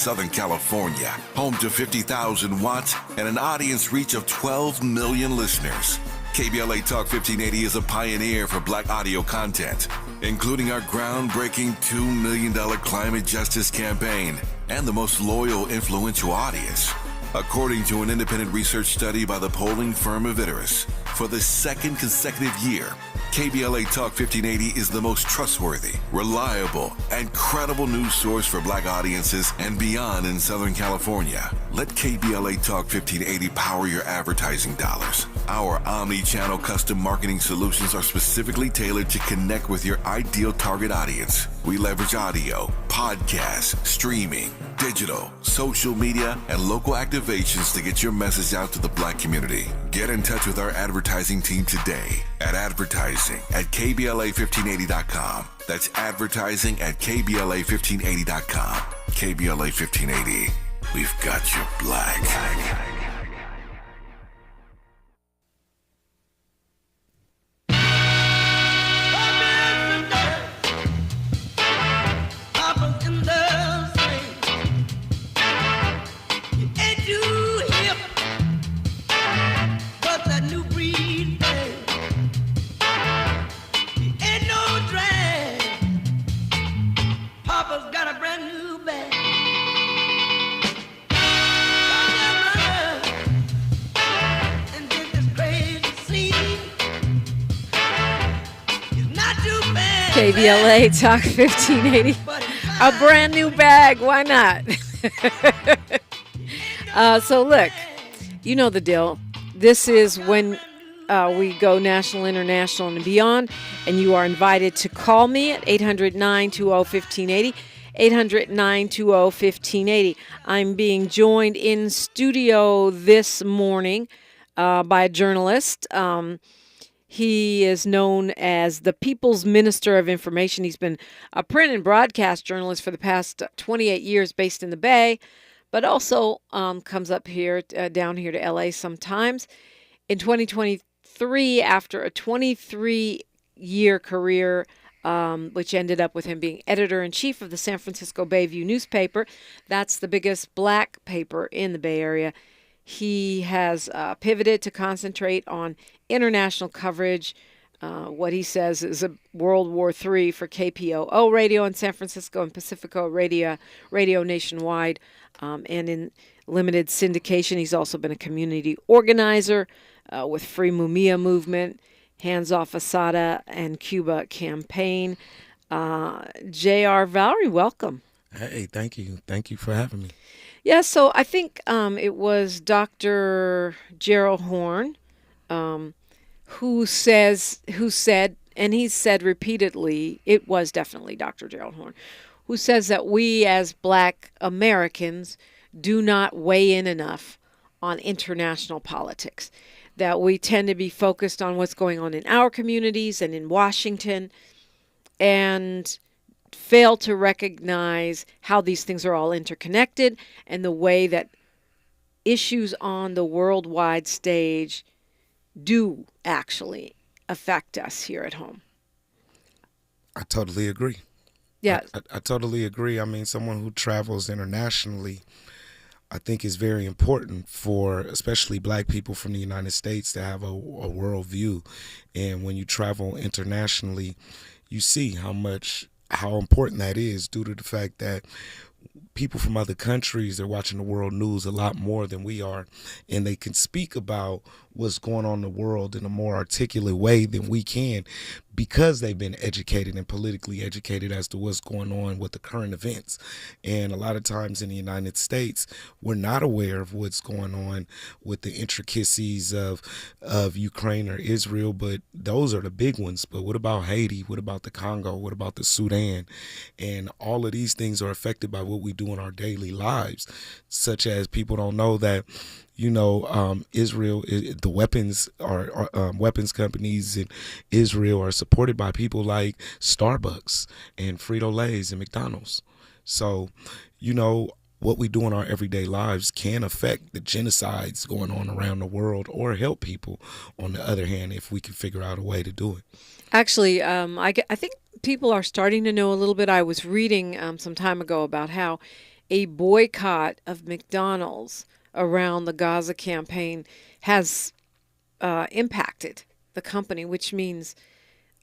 Southern California, home to 50,000 watts and an audience reach of 12 million listeners. KBLA Talk 1580 is a pioneer for Black audio content, including our groundbreaking $2 million climate justice campaign and the most loyal, influential audience. According to an independent research study by the polling firm Aviterus, for the second consecutive year, KBLA Talk 1580 is the most trustworthy, reliable, and credible news source for Black audiences and beyond in Southern California. Let KBLA Talk 1580 power your advertising dollars. Our omni-channel custom marketing solutions are specifically tailored to connect with your ideal target audience. We leverage audio, podcasts, streaming, digital, social media, and local activations to get your message out to the Black community. Get in touch with our advertising team today at advertising@kbla1580.com. That's advertising at kbla1580.com. KBLA 1580. We've got you Black. KBLA Talk 1580, a brand new bag. Why not? So look, you know the deal. This is when we go national, international, and beyond. And you are invited to call me at 800-920-1580, 800-920-1580. I'm being joined in studio this morning by a journalist. He is known as the People's Minister of Information. He's been a print and broadcast journalist for the past 28 years based in the Bay, but also comes up here, down here to LA sometimes. In 2023, after a 23-year career, which ended up with him being editor-in-chief of the San Francisco Bayview newspaper, that's the biggest Black paper in the Bay Area, he has pivoted to concentrate on international coverage. What he says is a World War III for KPOO radio in San Francisco and Pacifico radio nationwide, and in limited syndication. He's also been a community organizer with Free Mumia movement, Hands Off Assata, and Cuba campaign. J.R. Valrey, welcome. Hey, thank you. Thank you for having me. Yeah, so I think it was Dr. Gerald Horne who said, and he's said repeatedly, it was definitely Dr. Gerald Horne, who says that we as Black Americans do not weigh in enough on international politics, that we tend to be focused on what's going on in our communities and in Washington, and fail to recognize how these things are all interconnected and the way that issues on the worldwide stage do actually affect us here at home. I totally agree. Yeah. I totally agree. I mean, someone who travels internationally, I think is very important for especially Black people from the United States to have a worldview. And when you travel internationally, you see how important that is due to the fact that people from other countries are watching the world news a lot more than we are, and they can speak about what's going on in the world in a more articulate way than we can because they've been educated and politically educated as to what's going on with the current events. And a lot of times in the United States, we're not aware of what's going on with the intricacies of Ukraine or Israel, but those are the big ones. But what about Haiti? What about the Congo? What about the Sudan? And all of these things are affected by what we do in our daily lives, such as people don't know that Israel, the weapons companies in Israel are supported by people like Starbucks and Frito-Lay's and McDonald's. So, what we do in our everyday lives can affect the genocides going on around the world or help people, on the other hand, if we can figure out a way to do it. Actually, I think people are starting to know a little bit. I was reading some time ago about how a boycott of McDonald's around the Gaza campaign has impacted the company, which means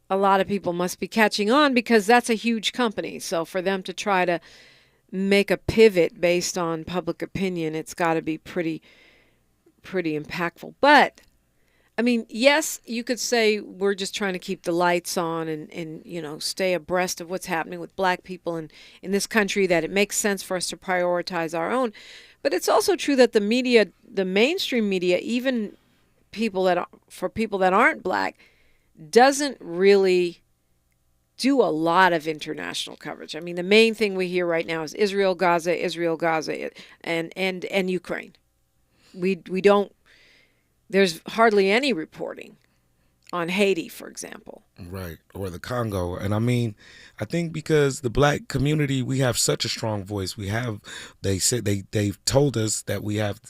a lot of people must be catching on because that's a huge company. So for them to try to make a pivot based on public opinion, it's got to be pretty impactful. But I mean, yes, you could say we're just trying to keep the lights on and stay abreast of what's happening with black people in this country, that it makes sense for us to prioritize our own. But it's also true that the media, the mainstream media, even people that aren't black, doesn't really do a lot of international coverage. I mean, the main thing we hear right now is Israel, Gaza, and Ukraine. We don't. There's hardly any reporting on Haiti, for example. Right, or the Congo. And I mean, I think because the black community, we have such a strong voice. They've told us that we have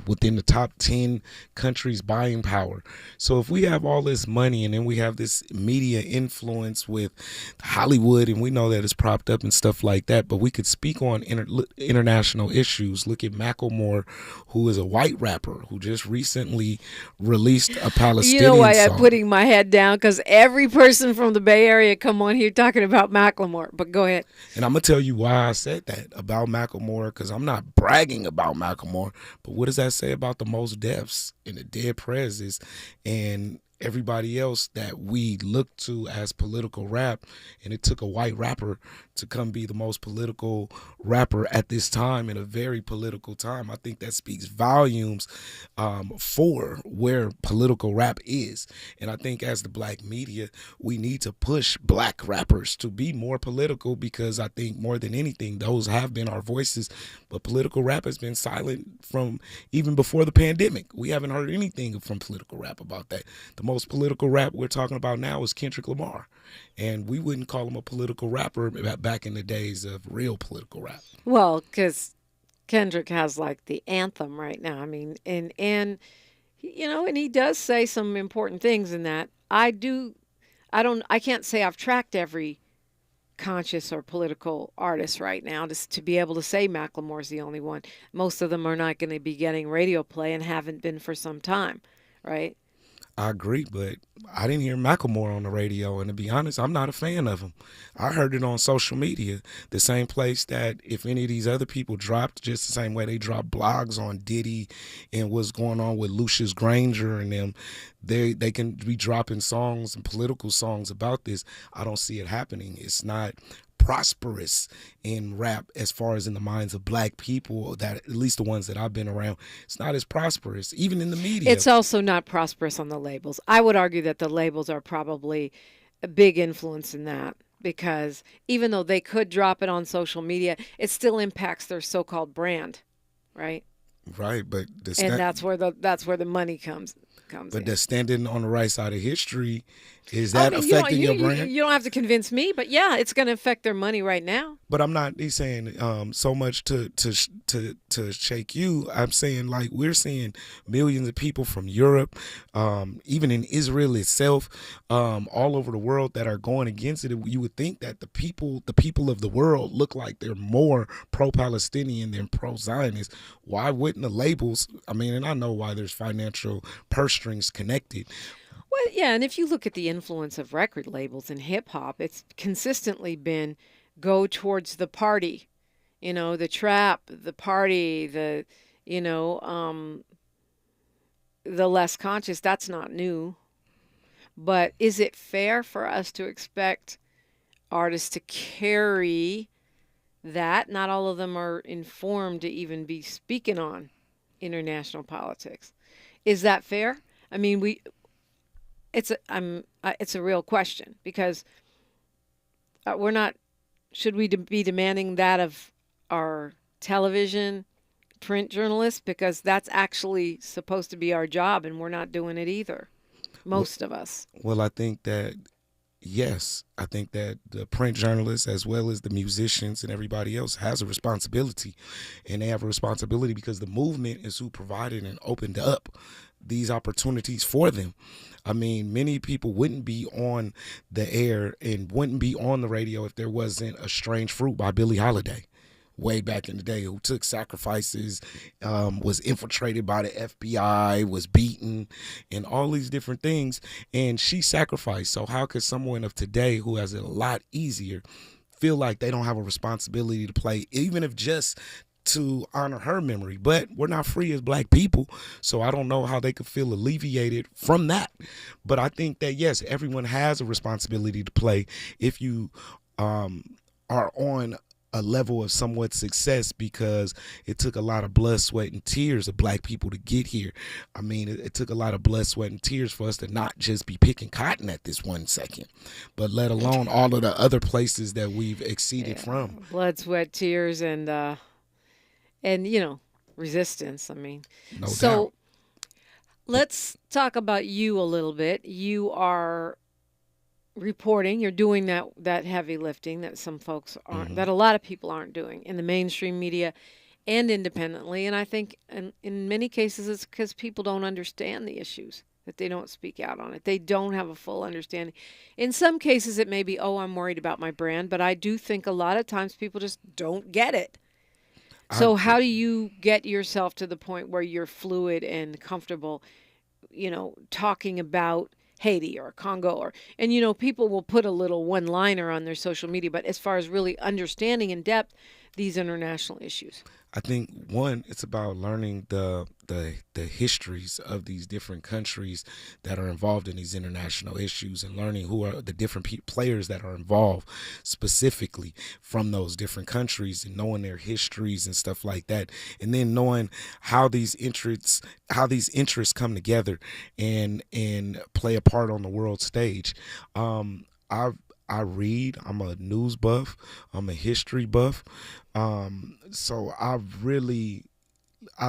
within the top 10 countries buying power. So if we have all this money and then we have this media influence with Hollywood, and we know that it's propped up and stuff like that, but we could speak on international issues. Look at Macklemore, who is a white rapper who just recently released a Palestinian You know why song. I'm putting my head down? Because every person from the Bay Area come on here talking about Macklemore. But go ahead. And I'm going to tell you why I said that about Macklemore, because I'm not bragging about Macklemore, but what does that say about the most deaths and the dead presidents and everybody else that we look to as political rap? And it took a white rapper to come be the most political rapper at this time, in a very political time. I think that speaks volumes for where political rap is. And I think as the black media, we need to push black rappers to be more political, because I think more than anything, those have been our voices. But political rap has been silent from even before the pandemic. We haven't heard anything from political rap about that. The most political rap we're talking about now is Kendrick Lamar. And we wouldn't call him a political rapper back in the days of real political rap. Well, because Kendrick has like the anthem right now. I mean, and he does say some important things in that. I can't say I've tracked every conscious or political artist right now to be able to say Macklemore's the only one. Most of them are not going to be getting radio play and haven't been for some time, right? I agree, but I didn't hear Macklemore on the radio, and to be honest, I'm not a fan of him. I heard it on social media, the same place that if any of these other people dropped, just the same way they drop blogs on Diddy and what's going on with Lucius Granger and them, they can be dropping songs and political songs about this. I don't see it happening. It's not prosperous in rap as far as in the minds of black people, that at least the ones that I've been around. It's not as prosperous, even in the media. It's also not prosperous on the labels. I would argue that the labels are probably a big influence in that, because even though they could drop it on social media, it still impacts their so-called brand, right? Right, but that's where the money comes in. But does standing on the right side of history, is that affecting your brand? You don't have to convince me, but yeah, it's going to affect their money right now. But I'm not saying so much to shake you. I'm saying, like, we're seeing millions of people from Europe, even in Israel itself, all over the world that are going against it. You would think that the people of the world look like they're more pro-Palestinian than pro-Zionist. Why wouldn't the labels? I mean, and I know why there's financial purse strings connected. Well, yeah, and if you look at the influence of record labels in hip hop, it's consistently been go towards the party, the trap, the party, the less conscious. That's not new. But is it fair for us to expect artists to carry that? Not all of them are informed to even be speaking on international politics. Is that fair? I mean, it's a real question, because we're not. Should we be demanding that of our television, print journalists? Because that's actually supposed to be our job, and we're not doing it either. Most of us. Well, I think that. Yes, I think that the print journalists, as well as the musicians and everybody else, has a responsibility. And they have a responsibility because the movement is who provided and opened up these opportunities for them. I mean, many people wouldn't be on the air and wouldn't be on the radio if there wasn't A Strange Fruit by Billie Holiday. way back in the day who took sacrifices, was infiltrated by the FBI, was beaten, and all these different things. And she sacrificed. So how could someone of today who has it a lot easier feel like they don't have a responsibility to play, even if just to honor her memory? But we're not free as Black people, so I don't know how they could feel alleviated from that. But I think that, yes, everyone has a responsibility to play if you are on a level of somewhat success, because it took a lot of blood, sweat, and tears of Black people to get here. I mean, it took a lot of blood, sweat, and tears for us to not just be picking cotton at this 1 second, but let alone all of the other places that we've exceeded from. Blood, sweat, tears, and resistance. I mean, No so doubt. let's talk about you a little bit. You are reporting, you're doing that heavy lifting that some folks aren't, that a lot of people aren't doing in the mainstream media and independently. And I think in many cases it's because people don't understand the issues, that they don't speak out on it. They don't have a full understanding. In some cases it may be, oh, I'm worried about my brand, but I do think a lot of times people just don't get it. So how do you get yourself to the point where you're fluid and comfortable, talking about Haiti or Congo and people will put a little one-liner on their social media, but as far as really understanding in depth these international issues? I think, one, it's about learning the histories of these different countries that are involved in these international issues, and learning who are the different players that are involved specifically from those different countries, and knowing their histories and stuff like that, and then knowing how these interests come together and play a part on the world stage. I read. I'm a news buff. I'm a history buff. So I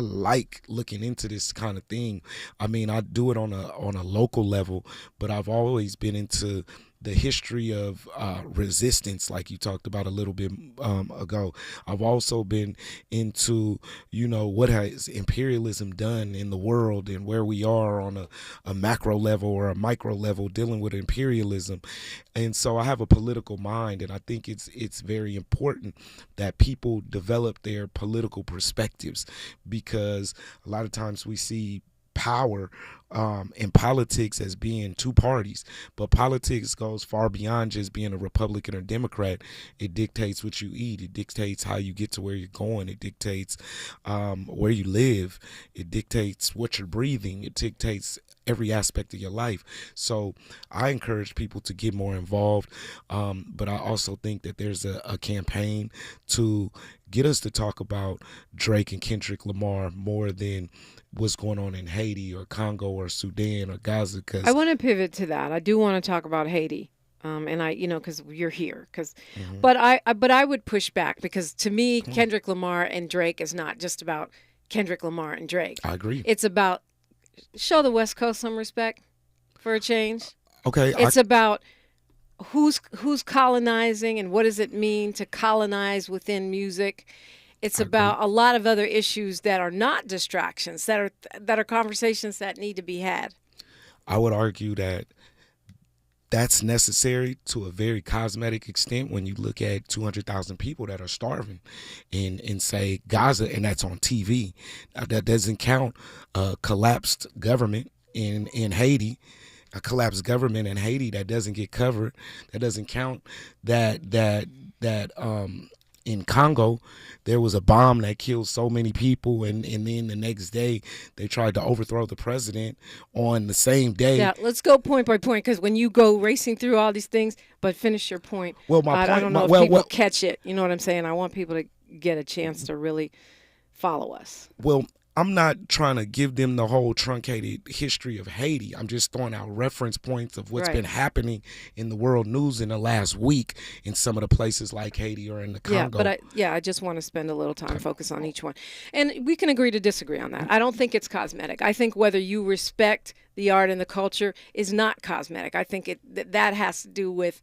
like looking into this kind of thing. I mean, I do it on a local level, but I've always been into the history of resistance, like you talked about a little bit ago. I've also been into, what has imperialism done in the world and where we are on a macro level or a micro level dealing with imperialism. And so I have a political mind, and I think it's very important that people develop their political perspectives, because a lot of times we see power in politics as being two parties, but politics goes far beyond just being a Republican or Democrat. It dictates what you eat. It dictates how you get to where you're going. It dictates where you live. It dictates what you're breathing. It dictates every aspect of your life. So I encourage people to get more involved, but I also think that there's a campaign to get us to talk about Drake and Kendrick Lamar more than what's going on in Haiti or Congo or Sudan or Gaza. Cause I want to pivot to that. I do want to talk about Haiti, and because you're here. But I would push back, because to me, Kendrick Lamar and Drake is not just about Kendrick Lamar and Drake. I agree. It's about show the West Coast some respect for a change. Okay. It's about who's colonizing and what does it mean to colonize within music. It's about a lot of other issues that are not distractions, that are conversations that need to be had. I would argue that that's necessary to a very cosmetic extent when you look at 200,000 people that are starving in say Gaza, and that's on TV. That doesn't count a collapsed government in Haiti. A collapsed government in Haiti that doesn't get covered. That doesn't count that in Congo there was a bomb that killed so many people, and then the next day they tried to overthrow the president on the same day. Yeah, let's go point by point, because when you go racing through all these things, but finish your point. Well, my point, I don't know if people catch it. You know what I'm saying? I want people to get a chance to really follow us. Well, I'm not trying to give them the whole truncated history of Haiti. I'm just throwing out reference points of what's been happening in the world news in the last week in some of the places like Haiti or in the Congo. Yeah, but I just want to spend a little time focus on each one. And we can agree to disagree on that. I don't think it's cosmetic. I think whether you respect the art and the culture is not cosmetic. I think that has to do with,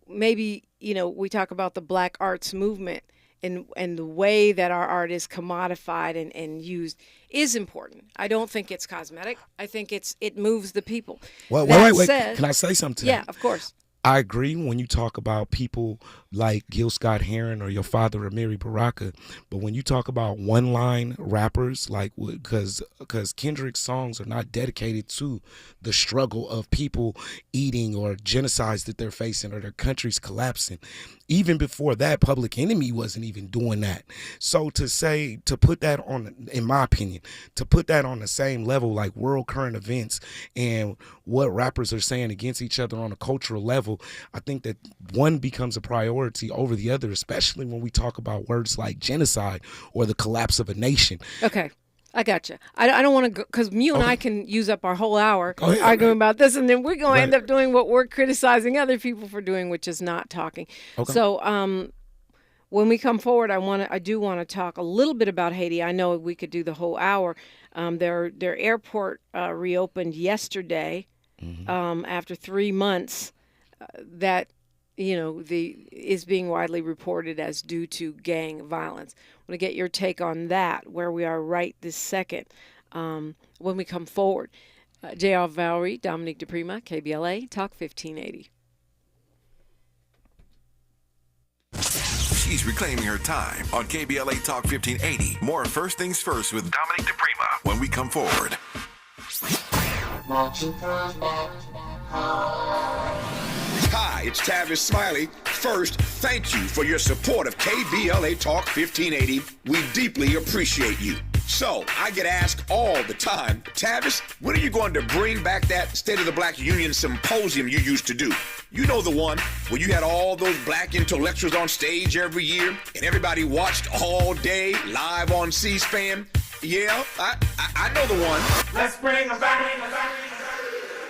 maybe, we talk about the Black arts movement. And the way that our art is commodified and used is important. I don't think it's cosmetic. I think it moves the people. Well, wait. Can I say something to that? Yeah, of course. I agree when you talk about people like Gil Scott-Heron or your father Amiri Baraka, but when you talk about one-line rappers, like because Kendrick's songs are not dedicated to the struggle of people eating or genocides that they're facing or their countries collapsing. Even before that, Public Enemy wasn't even doing that. So to put that on, in my opinion, to put that on the same level like world current events and what rappers are saying against each other on a cultural level, I think that one becomes a priority over the other, especially when we talk about words like genocide or the collapse of a nation. Okay. I got you. I don't want to go, because you and I can use up our whole hour arguing about this, and then we're going to end up doing what we're criticizing other people for doing, which is not talking. Okay. So when we come forward, I do want to talk a little bit about Haiti. I know we could do the whole hour. Their airport reopened yesterday after 3 months. That is being widely reported as due to gang violence. I want to get your take on that, where we are right this second when we come forward. J.R. Valrey, Dominique DiPrima, KBLA, Talk 1580. She's reclaiming her time on KBLA Talk 1580. More First Things First with Dominique DiPrima when we come forward. Hi, it's Tavis Smiley. First, thank you for your support of KBLA Talk 1580. We deeply appreciate you. So, I get asked all the time, Tavis, when are you going to bring back that State of the Black Union symposium you used to do? You know, the one where you had all those black intellectuals on stage every year and everybody watched all day live on C-SPAN? Yeah, I know the one. Let's bring them back.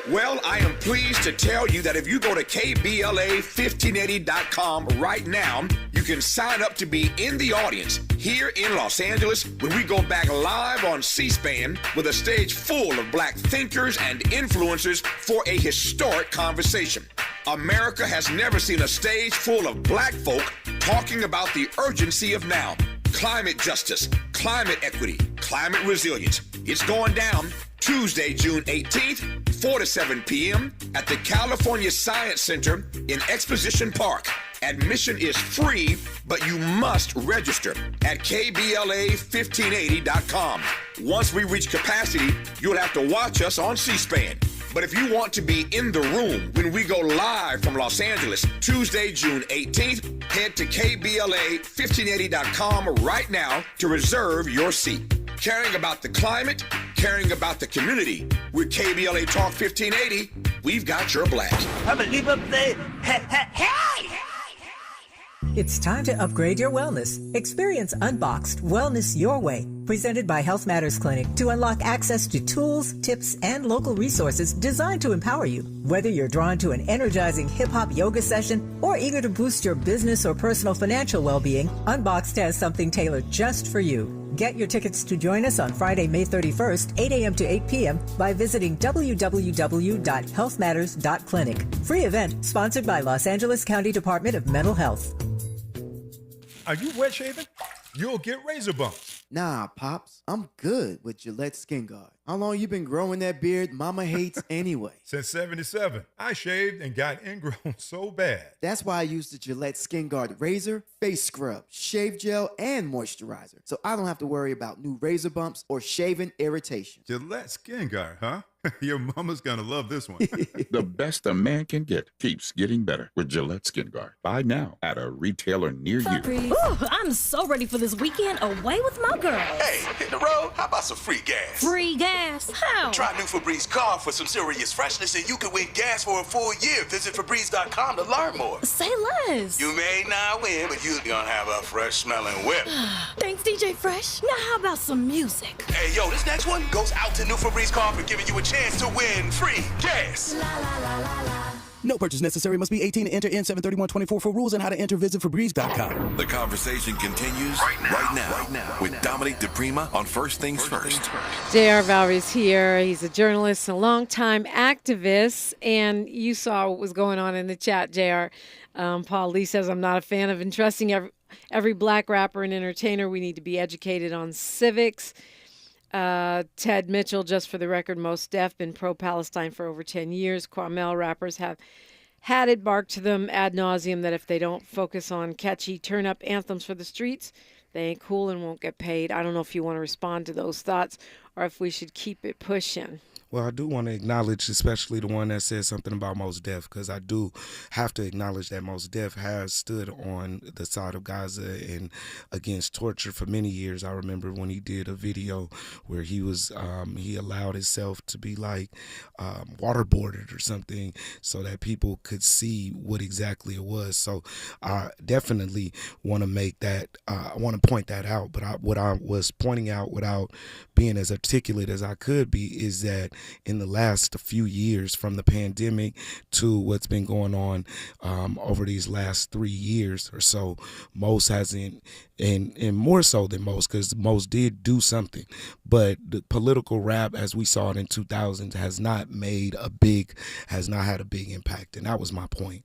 Well, I am pleased to tell you that if you go to KBLA1580.com right now, you can sign up to be in the audience here in Los Angeles when we go back live on C-SPAN with a stage full of black thinkers and influencers for a historic conversation. America has never seen a stage full of black folk talking about the urgency of now. Climate justice, climate equity, climate resilience. It's going down Tuesday, June 18th, 4 to 7 p.m. at the California Science Center in Exposition Park. Admission is free, but you must register at KBLA1580.com. Once we reach capacity, you'll have to watch us on C-SPAN. But if you want to be in the room when we go live from Los Angeles, Tuesday, June 18th, head to KBLA1580.com right now to reserve your seat. Caring about the climate, caring about the community. With KBLA Talk 1580, we've got your black. I'm gonna leave up there. Hey! It's time to upgrade your wellness. Experience Unboxed Wellness Your Way, presented by Health Matters Clinic, to unlock access to tools, tips, and local resources designed to empower you. Whether you're drawn to an energizing hip-hop yoga session or eager to boost your business or personal financial well-being, Unboxed has something tailored just for you. Get your tickets to join us on Friday, May 31st, 8 a.m. to 8 p.m. by visiting www.healthmatters.clinic. Free event sponsored by Los Angeles County Department of Mental Health. Are you wet shaving? You'll get razor bumps. Nah, Pops, I'm good with Gillette Skin Guard. How long you been growing that beard Mama hates anyway? Since 77. I shaved and got ingrown so bad. That's why I use the Gillette Skin Guard razor, face scrub, shave gel, and moisturizer. So I don't have to worry about new razor bumps or shaving irritation. Gillette Skin Guard, huh? Your mama's gonna love this one. The best a man can get keeps getting better with Gillette Skin Guard. Buy now at a retailer near you. Ooh, I'm so ready for this weekend away with my girls. Hey, hit the road? How about some free gas? Free gas? How? Try new Febreze car for some serious freshness and you can win gas for a full year. Visit Febreze.com to learn more. Say less. You may not win, but you're gonna have a fresh smelling whip. Thanks, DJ Fresh. Now how about some music? Hey, yo, this next one goes out to new Febreze car for giving you a chance to win free gas. La, la, la, la, la. No purchase necessary. Must be 18 to enter N73124 for rules and how to enter. Visit Febreze.com. The conversation continues right now with Dominique DiPrima on First Things First. J.R. Valrey's here. He's a journalist and a longtime activist. And you saw what was going on in the chat, J.R. Paul Lee says, I'm not a fan of entrusting every black rapper and entertainer. We need to be educated on civics. Ted Mitchell, just for the record, Mos Def, been pro-Palestine for over 10 years. Kwamel rappers have had it barked to them ad nauseum that if they don't focus on catchy turn-up anthems for the streets, they ain't cool and won't get paid. I don't know if you want to respond to those thoughts or if we should keep it pushing. Well, I do want to acknowledge, especially the one that says something about Mos Def, because I do have to acknowledge that Mos Def has stood on the side of Gaza and against torture for many years. I remember when he did a video where he was he allowed himself to be like waterboarded or something so that people could see what exactly it was. So I definitely want to make that, I want to point that out. But what I was pointing out without being as articulate as I could be is that in the last few years, from the pandemic to what's been going on over these last 3 years or so, Mos hasn't, and more so than Mos, because Mos did do something, but the political rap as we saw it in 2000 has not had a big impact, and that was my point.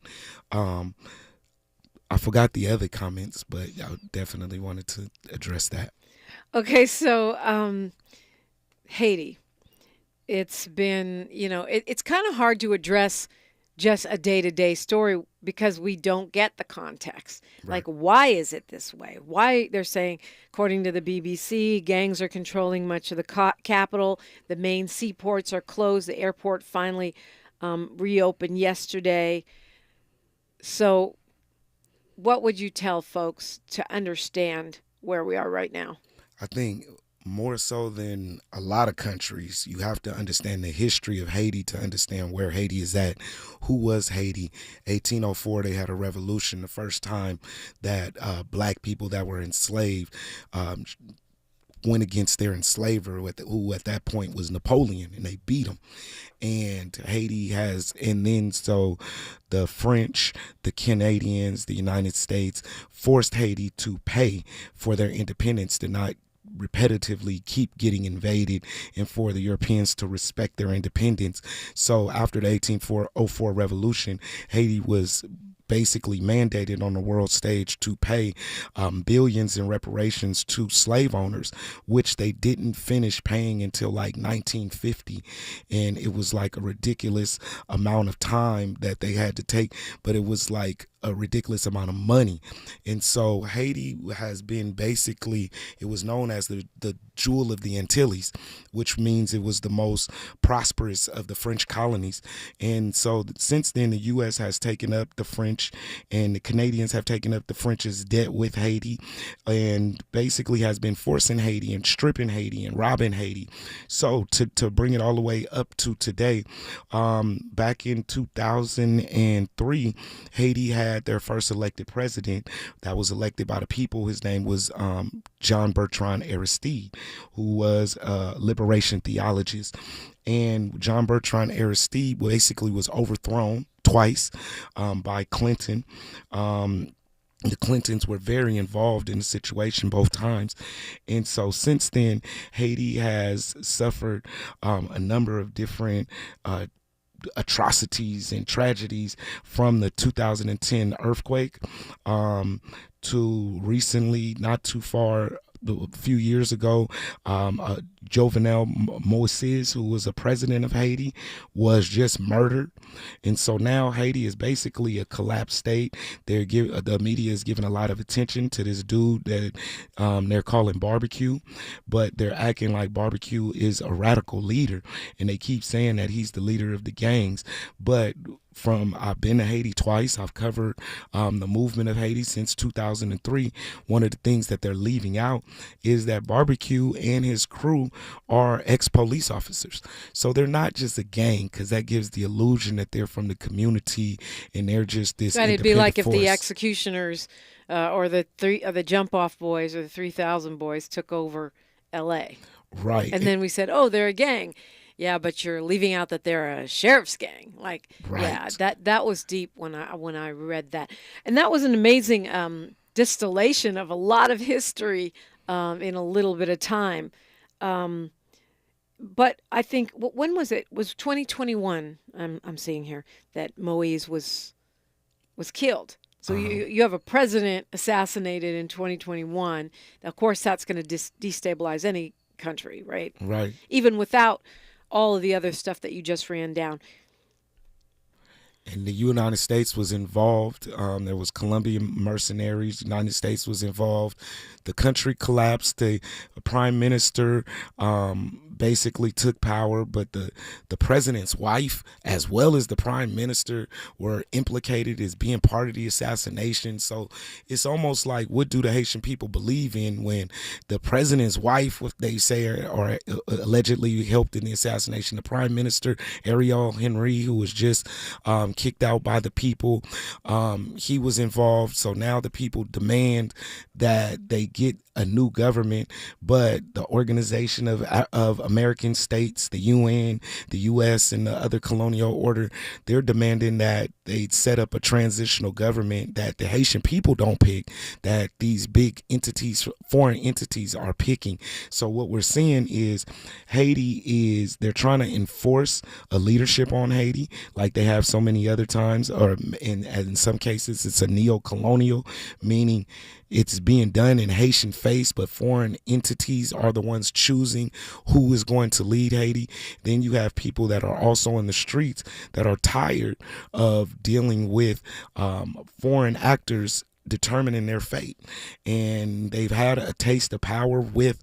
I forgot the other comments, but I definitely wanted to address that. Okay, so Haiti. It's been, it's kind of hard to address just a day-to-day story because we don't get the context. Right. Like, why is it this way? Why, they're saying, according to the BBC, gangs are controlling much of the capital. The main seaports are closed. The airport finally reopened yesterday. So what would you tell folks to understand where we are right now? I think more so than a lot of countries, you have to understand the history of Haiti to understand where Haiti is at. Who was Haiti? 1804, they had a revolution. The first time that black people that were enslaved went against their enslaver, who at that point was Napoleon, and they beat him. And Haiti so the French, the Canadians, the United States forced Haiti to pay for their independence, to not repetitively keep getting invaded, and for the Europeans to respect their independence. So after the 1804 revolution, Haiti was basically mandated on the world stage to pay billions in reparations to slave owners, which they didn't finish paying until like 1950. And it was like a ridiculous amount of time that they had to take, but it was like a ridiculous amount of money. And so Haiti has been basically, it was known as the jewel of the Antilles, which means it was the most prosperous of the French colonies. And so since then, the U.S. has taken up the French, and the Canadians have taken up the French's debt with Haiti, and basically has been forcing Haiti and stripping Haiti and robbing Haiti. So to bring it all the way up to today, back in 2003, Haiti had their first elected president that was elected by the people. His name was John Bertrand Aristide, who was a liberation theologist. And John Bertrand Aristide basically was overthrown twice by Clinton. The Clintons were very involved in the situation both times. And so since then, Haiti has suffered a number of different atrocities and tragedies, from the 2010 earthquake to recently, not too far, a few years ago, Jovenel Moïse, who was a president of Haiti, was just murdered. And so now Haiti is basically a collapsed state. The media is giving a lot of attention to this dude that they're calling Barbecue, but they're acting like Barbecue is a radical leader, and they keep saying that he's the leader of the gangs. But I've been to Haiti twice. I've covered the movement of Haiti since 2003. One of the things that they're leaving out is that Barbecue and his crew are ex-police officers. So they're not just a gang, because that gives the illusion that they're from the community and they're just this. Right, it'd be like if the executioners or the jump-off boys or the 3,000 boys took over L.A. Right. And then we said, oh, they're a gang. Yeah, but you're leaving out that they're a sheriff's gang. Like, right. Yeah, that was deep when I read that. And that was an amazing distillation of a lot of history in a little bit of time. But I think, when was it? Was 2021, I'm seeing here, that Moïse was killed. So you have a president assassinated in 2021. Of course, that's going to destabilize any country, right? Right. Even without all of the other stuff that you just ran down. And the United States was involved. There was Colombian mercenaries. The United States was involved. The country collapsed. The prime minister basically took power, but the president's wife, as well as the prime minister, were implicated as being part of the assassination. So it's almost like, what do the Haitian people believe in when the president's wife, what they say, or allegedly helped in the assassination? The prime minister, Ariel Henry, who was just kicked out by the people, he was involved. So now the people demand that they get a new government, but the Organization of American States, the UN, the US, and the other colonial order, they're demanding that they set up a transitional government that the Haitian people don't pick, that these big entities, foreign entities, are picking. So what we're seeing is they're trying to enforce a leadership on Haiti like they have so many other times, or in some cases it's a neo-colonial, meaning it's being done in Haitian face, but foreign entities are the ones choosing who is going to lead Haiti. Then you have people that are also in the streets that are tired of dealing with foreign actors determining their fate. And they've had a taste of power with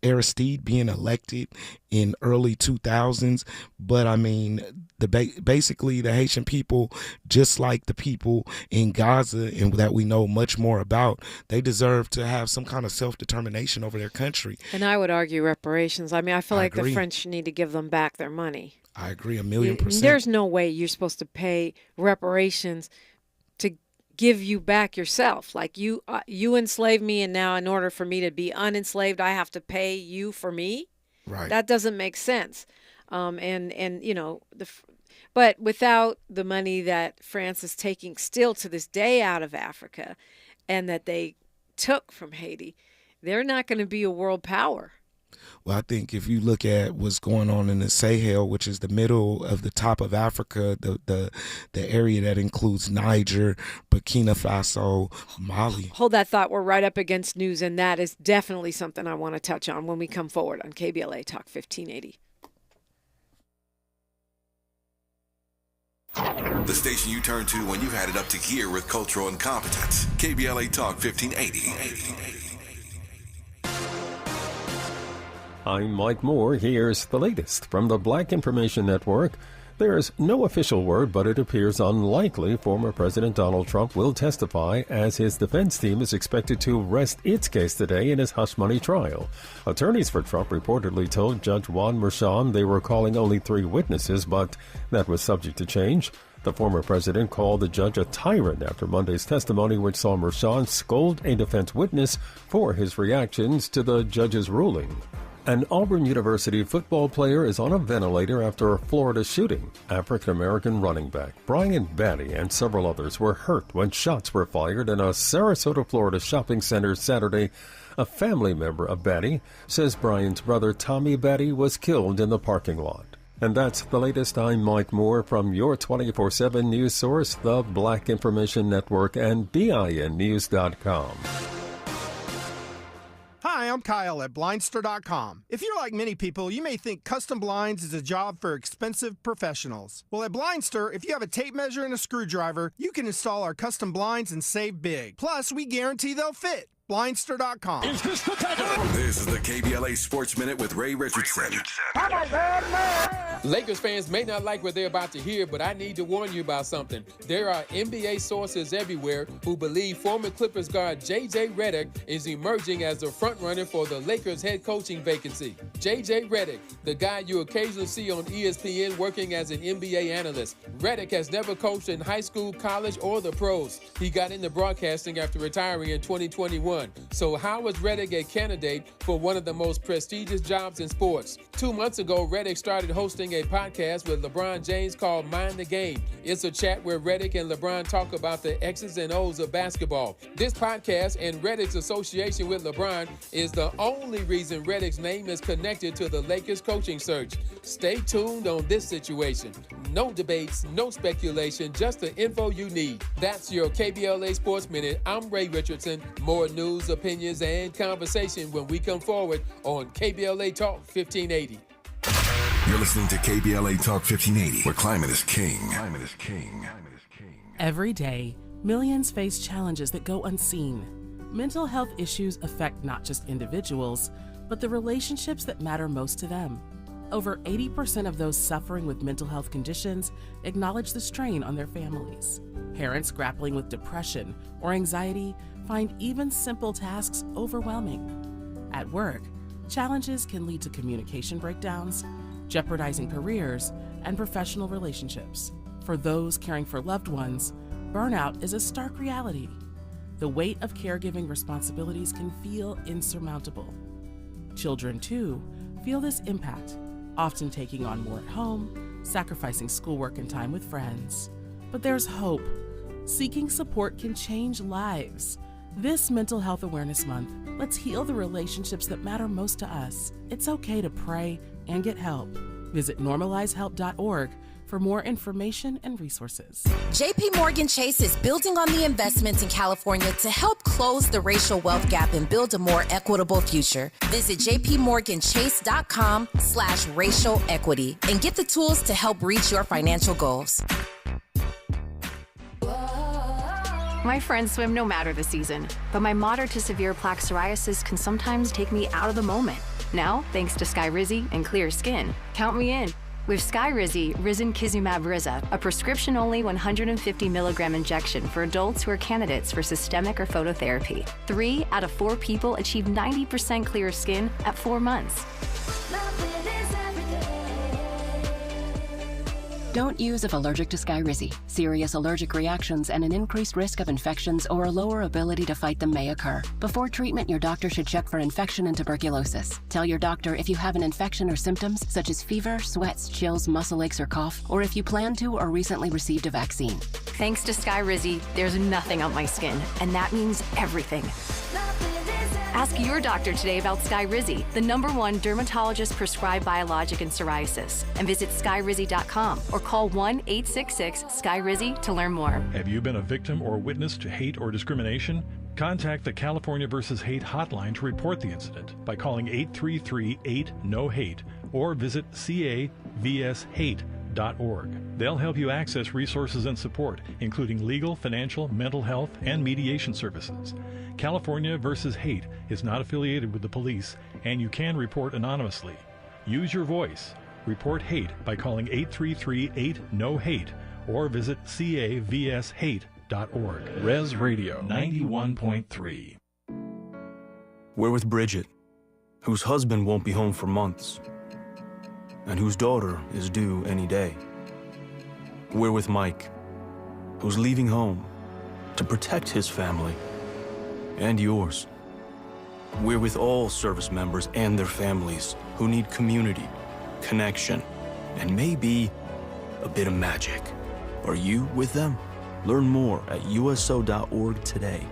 Aristide being elected in early 2000s. But I mean, basically the Haitian people, just like the people in Gaza and that we know much more about, they deserve to have some kind of self-determination over their country. And I would argue reparations. I mean, I feel like the French need to give them back their money. I agree 1,000,000%. There's no way you're supposed to pay reparations to give you back yourself. Like you enslaved me, and now in order for me to be unenslaved, I have to pay you for me. Right. That doesn't make sense. But without the money that France is taking still to this day out of Africa, and that they took from Haiti, they're not going to be a world power. Well, I think if you look at what's going on in the Sahel, which is the middle of the top of Africa, the area that includes Niger, Burkina Faso, Mali. Hold that thought. We're right up against news, and that is definitely something I want to touch on when we come forward on KBLA Talk 1580. The station you turn to when you've had it up to gear with cultural incompetence. KBLA Talk 1580. I'm Mike Moore. Here's the latest from the Black Information Network. There's no official word, but it appears unlikely former President Donald Trump will testify, as his defense team is expected to rest its case today in his hush money trial. Attorneys for Trump reportedly told Judge Juan Merchan they were calling only 3 witnesses, but that was subject to change. The former president called the judge a tyrant after Monday's testimony, which saw Merchan scold a defense witness for his reactions to the judge's ruling. An Auburn University football player is on a ventilator after a Florida shooting. African-American running back Brian Batty and several others were hurt when shots were fired in a Sarasota, Florida shopping center Saturday. A family member of Batty says Brian's brother Tommy Batty was killed in the parking lot. And that's the latest. I'm Mike Moore from your 24/7 news source, the Black Information Network, and BINnews.com. Hi, I'm Kyle at Blindster.com. If you're like many people, you may think custom blinds is a job for expensive professionals. Well, at Blindster, if you have a tape measure and a screwdriver, you can install our custom blinds and save big. Plus, we guarantee they'll fit. Blindster.com. Is this the title? This is the KBLA Sports Minute with Ray Richardson. I'm a bad man. Lakers fans may not like what they're about to hear, but I need to warn you about something. There are NBA sources everywhere who believe former Clippers guard J.J. Redick is emerging as the frontrunner for the Lakers head coaching vacancy. J.J. Redick, the guy you occasionally see on ESPN working as an NBA analyst. Redick has never coached in high school, college, or the pros. He got into broadcasting after retiring in 2021. So how is Redick a candidate for one of the most prestigious jobs in sports? 2 months ago, Redick started hosting a podcast with LeBron James called Mind the Game. It's a chat where Redick and LeBron talk about the X's and O's of basketball. This podcast and Redick's association with LeBron is the only reason Redick's name is connected to the Lakers coaching search. Stay tuned on this situation. No debates, no speculation, just the info you need. That's your KBLA Sports Minute. I'm Ray Richardson. More news, opinions, and conversation when we come forward on KBLA Talk 1580. You're listening to KBLA Talk 1580, where climate is king. Climate is king. Every day, millions face challenges that go unseen. Mental health issues affect not just individuals, but the relationships that matter most to them. Over 80% of those suffering with mental health conditions acknowledge the strain on their families. Parents grappling with depression or anxiety find even simple tasks overwhelming. At work, challenges can lead to communication breakdowns, jeopardizing careers and professional relationships. For those caring for loved ones, burnout is a stark reality. The weight of caregiving responsibilities can feel insurmountable. Children, too, feel this impact, often taking on more at home, sacrificing schoolwork and time with friends. But there's hope. Seeking support can change lives. This Mental Health Awareness Month, let's heal the relationships that matter most to us. It's okay to pray and get help. Visit normalizehelp.org for more information and resources. JP Morgan Chase is building on the investments in California to help close the racial wealth gap and build a more equitable future. Visit jpmorganchase.com/racial equity and get the tools to help reach your financial goals. My friends swim no matter the season, but my moderate to severe plaque psoriasis can sometimes take me out of the moment. Now, thanks to Skyrizi and clear skin, count me in. With Skyrizi, Risankizumab Riza, a prescription-only 150 milligram injection for adults who are candidates for systemic or phototherapy. 3 out of 4 people achieve 90% clear skin at 4 months. Don't use if allergic to Skyrizi. Serious allergic reactions and an increased risk of infections or a lower ability to fight them may occur. Before treatment, your doctor should check for infection and tuberculosis. Tell your doctor if you have an infection or symptoms such as fever, sweats, chills, muscle aches, or cough, or if you plan to or recently received a vaccine. Thanks to Skyrizi, there's nothing on my skin, and that means everything. Ask your doctor today about Skyrizi, the #1 dermatologist-prescribed biologic in psoriasis, and visit skyrizi.com or call 1-866-SKYRIZI to learn more. Have you been a victim or witness to hate or discrimination? Contact the California vs. Hate hotline to report the incident by calling 833-8-NO-HATE or visit cavshate.org. They'll help you access resources and support, including legal, financial, mental health, and mediation services. California vs. Hate is not affiliated with the police, and you can report anonymously. Use your voice. Report hate by calling 833-8-NO-HATE or visit cavshate.org. Res Radio 91.3. We're with Bridget, whose husband won't be home for months, and whose daughter is due any day. We're with Mike, who's leaving home to protect his family and yours. We're with all service members and their families who need community, connection, and maybe a bit of magic. Are you with them? Learn more at uso.org today.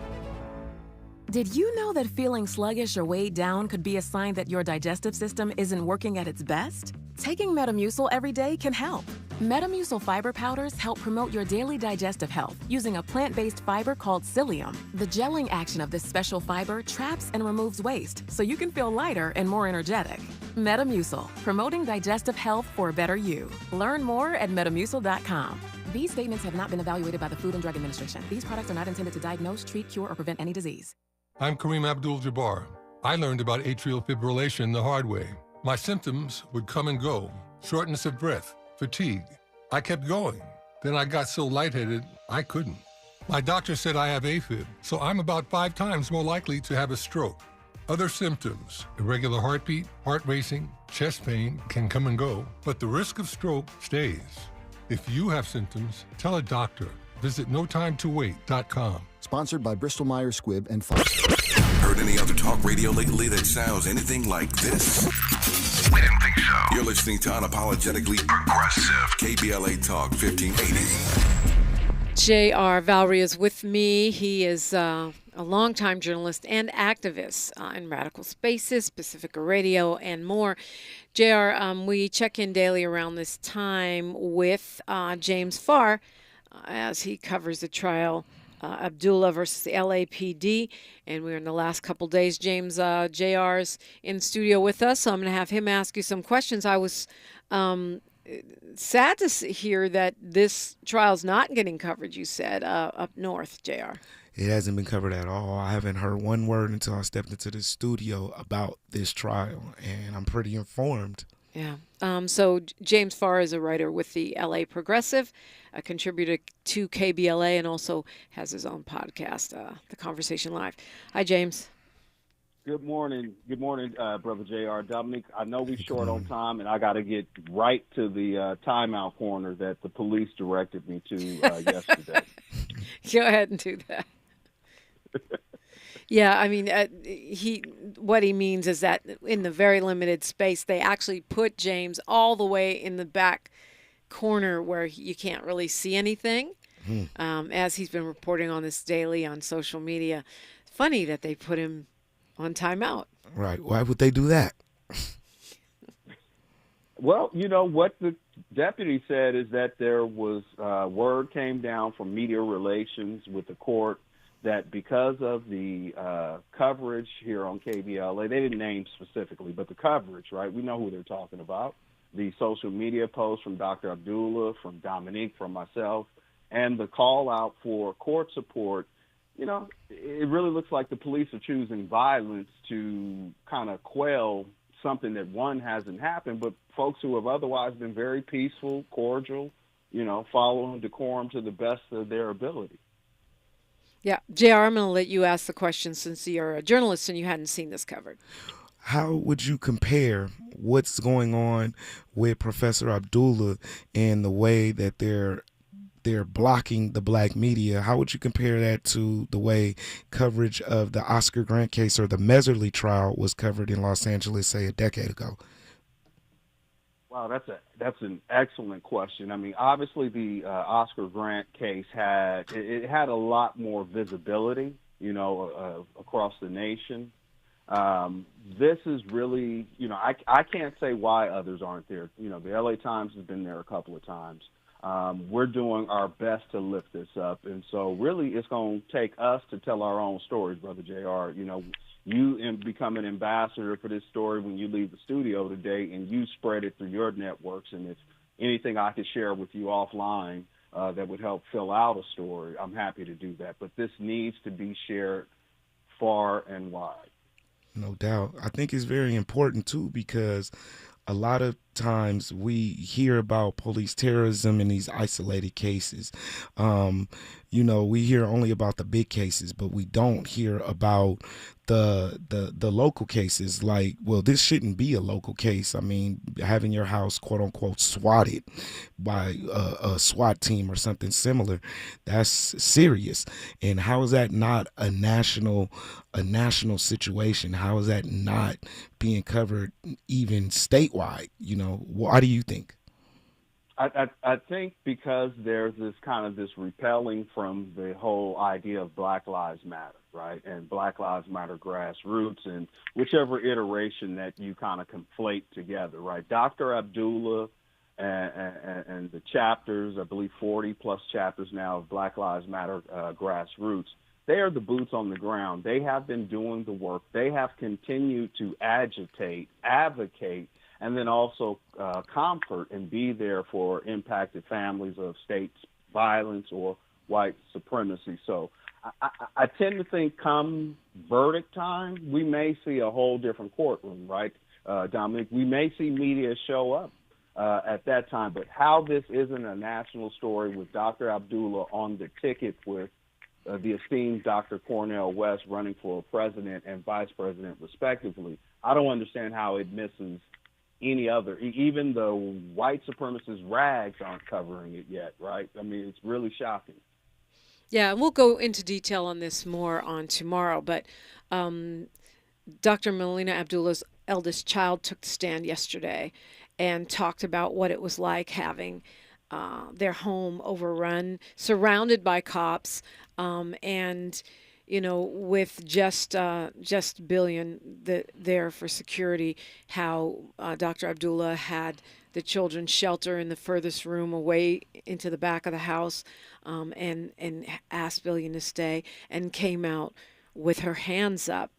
Did you know that feeling sluggish or weighed down could be a sign that your digestive system isn't working at its best? Taking Metamucil every day can help. Metamucil fiber powders help promote your daily digestive health using a plant-based fiber called psyllium. The gelling action of this special fiber traps and removes waste so you can feel lighter and more energetic. Metamucil, promoting digestive health for a better you. Learn more at metamucil.com. These statements have not been evaluated by the Food and Drug Administration. These products are not intended to diagnose, treat, cure, or prevent any disease. I'm Kareem Abdul-Jabbar. I learned about atrial fibrillation the hard way. My symptoms would come and go: shortness of breath, fatigue. I kept going. Then I got so lightheaded, I couldn't. My doctor said I have AFib, so I'm about 5 times more likely to have a stroke. Other symptoms: irregular heartbeat, heart racing, chest pain can come and go, but the risk of stroke stays. If you have symptoms, tell a doctor. Visit notimetowait.com. Sponsored by Bristol-Myers Squibb and Pfizer. Heard any other talk radio lately that sounds anything like this? We didn't think so. You're listening to Unapologetically Progressive, KBLA Talk 1580. J.R. Valrey is with me. He is a longtime journalist and activist in radical spaces, Pacifica Radio, and more. J.R., we check in daily around this time with James Farr as he covers the trial Abdullah versus the LAPD. And we're in the last couple days. James JR's in studio with us, so I'm going to have him ask you some questions. I was sad to hear that this trial's not getting covered, you said, up north, JR. It hasn't been covered at all. I haven't heard one word until I stepped into the studio about this trial, and I'm pretty informed. Yeah. So James Farr is a writer with the LA Progressive, a contributor to KBLA, and also has his own podcast, The Conversation Live. Hi, James. Good morning. Good morning, Brother JR. Dominique, I know we're short on time, and I got to get right to the timeout corner that the police directed me to yesterday. Go ahead and do that. Yeah, I mean, what he means is that in the very limited space, they actually put James all the way in the back corner where you can't really see anything, as he's been reporting on this daily on social media. Funny that they put him on timeout. Right. Why would they do that? Well, you know, what the deputy said is that there was word came down from media relations with the court that because of the coverage here on KBLA, they didn't name specifically, but the coverage, right? We know who they're talking about. The social media posts from Dr. Abdullah, from Dominique, from myself, and the call out for court support. You know, it really looks like the police are choosing violence to kind of quell something that, one, hasn't happened, but folks who have otherwise been very peaceful, cordial, you know, following decorum to the best of their ability. Yeah. JR, I'm going to let you ask the question since you're a journalist and you hadn't seen this covered. How would you compare what's going on with Professor Abdullah and the way that they're blocking the black media? How would you compare that to the way coverage of the Oscar Grant case or the Meserly trial was covered in Los Angeles, say, a decade ago? Wow, that's an excellent question. I mean, obviously the Oscar Grant case had a lot more visibility, you know, across the nation. This is really, you know, I can't say why others aren't there. You know, the LA Times has been there a couple of times. We're doing our best to lift this up, and so really it's going to take us to tell our own stories, Brother JR. You know, you become an ambassador for this story when you leave the studio today, and you spread it through your networks. And if anything I could share with you offline that would help fill out a story, I'm happy to do that. But this needs to be shared far and wide. No doubt. I think it's very important, too, because a lot of times we hear about police terrorism in these isolated cases. You know, we hear only about the big cases, but we don't hear about the local cases. Like, well, this shouldn't be a local case. I mean, having your house, quote unquote, swatted by a SWAT team or something similar, that's serious. And how is that not a national situation? How is that not being covered even statewide? You know, why do you think? I think because there's this repelling from the whole idea of Black Lives Matter, right? And Black Lives Matter grassroots and whichever iteration that you kind of conflate together, right? Dr. Abdullah and the chapters, I believe 40 plus chapters now of Black Lives Matter grassroots, they are the boots on the ground. They have been doing the work. They have continued to agitate, advocate, and then also comfort and be there for impacted families of state violence or white supremacy. So I tend to think come verdict time, we may see a whole different courtroom, right, Dominique? We may see media show up at that time. But how this isn't a national story with Dr. Abdullah on the ticket with the esteemed Dr. Cornel West running for president and vice president, respectively, I don't understand how it misses any other. Even the white supremacist rags aren't covering it yet, right? I mean, it's really shocking. Yeah, we'll go into detail on this more on tomorrow, but Dr. Melina Abdullah's eldest child took the stand yesterday and talked about what it was like having their home overrun, surrounded by cops, and with just billion there for security, how Dr. Abdullah had the children shelter in the furthest room away into the back of the house, and asked Billion to stay, and came out with her hands up.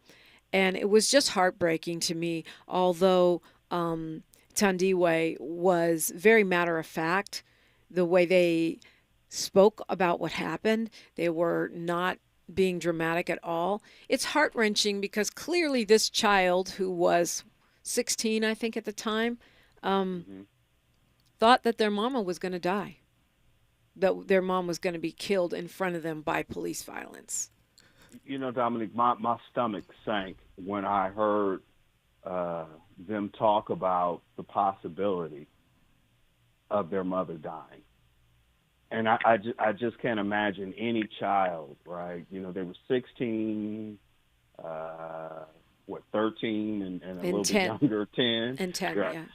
And it was just heartbreaking to me, although Tandiwe was very matter of fact, the way they spoke about what happened. They were not being dramatic at all. It's heart-wrenching because clearly this child, who was 16, I think at the time, thought that their mama was going to die, that their mom was going to be killed in front of them by police violence. Dominique, my stomach sank when I heard them talk about the possibility of their mother dying. And I just can't imagine any child, right? They were 16, 13, and a little 10. bit younger, 10. And 10, right. yeah.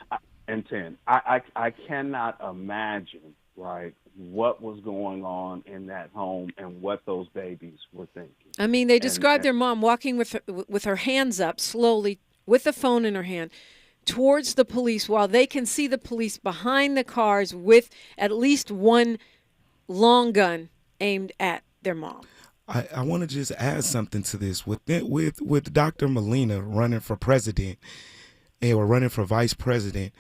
And 10. I cannot imagine, right, what was going on in that home and what those babies were thinking. I mean, they described their mom walking with her hands up slowly, with the phone in her hand, towards the police, while they can see the police behind the cars with at least one long gun aimed at their mom. I want to just add something to this. With Dr. Molina running for president or running for vice president,